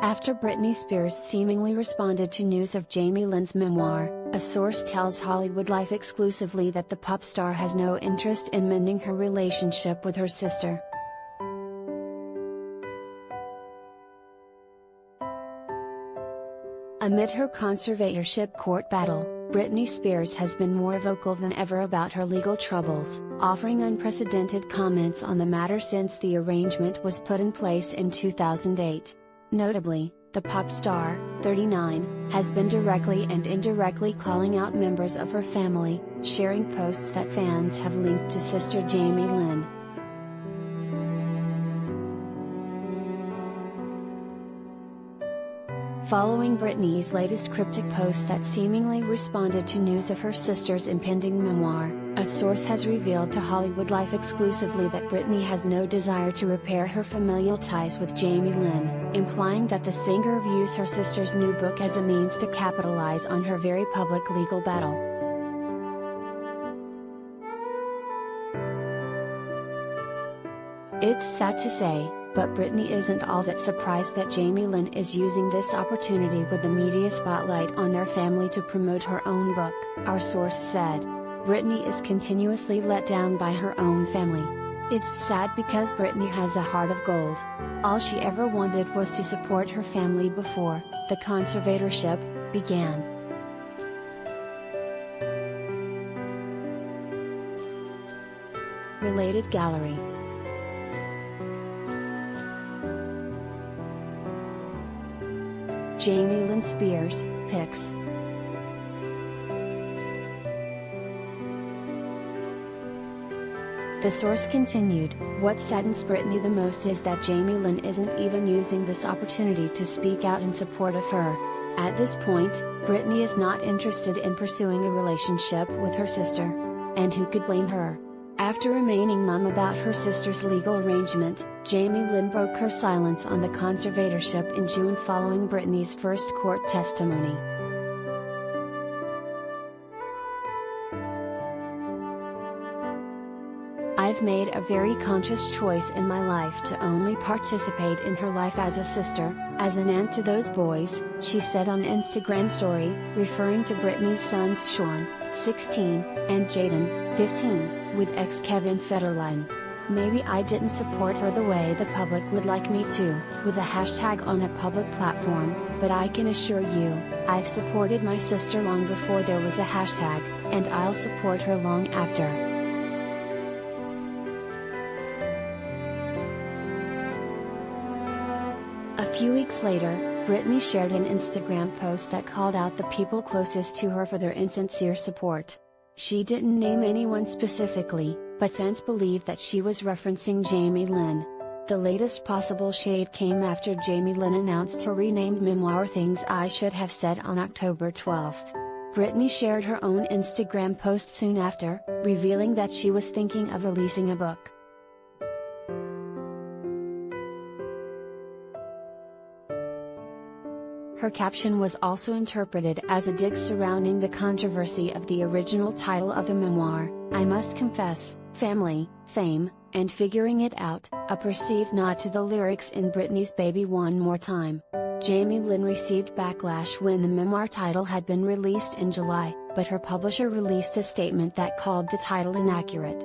After Britney Spears seemingly responded to news of Jamie Lynn's memoir, a source tells HollywoodLife exclusively that the pop star has no interest in mending her relationship with her sister. Amid her conservatorship court battle, Britney Spears has been more vocal than ever about her legal troubles, offering unprecedented comments on the matter since the arrangement was put in place in 2008. Notably, the pop star, 39, has been directly and indirectly calling out members of her family, sharing posts that fans have linked to sister Jamie Lynn. Following Britney's latest cryptic post that seemingly responded to news of her sister's impending memoir, a source has revealed to HollywoodLife exclusively that Britney has no desire to repair her familial ties with Jamie Lynn, implying that the singer views her sister's new book as a means to capitalize on her very public legal battle. It's sad to say, but Britney isn't all that surprised that Jamie Lynn is using this opportunity with the media spotlight on their family to promote her own book, our source said. Britney is continuously let down by her own family. It's sad because Britney has a heart of gold. All she ever wanted was to support her family before the conservatorship began. Related gallery. Jamie Lynn Spears, pics. The source continued, "What saddens Britney the most is that Jamie Lynn isn't even using this opportunity to speak out in support of her. At this point, Britney is not interested in pursuing a relationship with her sister. And who could blame her?" After remaining mum about her sister's legal arrangement, Jamie Lynn broke her silence on the conservatorship in June following Britney's first court testimony. "I've made a very conscious choice in my life to only participate in her life as a sister, as an aunt to those boys," she said on Instagram story, referring to Britney's sons Sean, 16, and Jaden, 15, with ex-Kevin Federline. "Maybe I didn't support her the way the public would like me to, with a hashtag on a public platform, but I can assure you, I've supported my sister long before there was a hashtag, and I'll support her long after." A few weeks later, Britney shared an Instagram post that called out the people closest to her for their insincere support. She didn't name anyone specifically, but fans believe that she was referencing Jamie Lynn. The latest possible shade came after Jamie Lynn announced her renamed memoir Things I Should Have Said on October 12. Britney shared her own Instagram post soon after, revealing that she was thinking of releasing a book. Her caption was also interpreted as a dig surrounding the controversy of the original title of the memoir, "I Must Confess, Family, Fame, and Figuring It Out," a perceived nod to the lyrics in Britney's Baby One More Time. Jamie Lynn received backlash when the memoir title had been released in July, but her publisher released a statement that called the title inaccurate.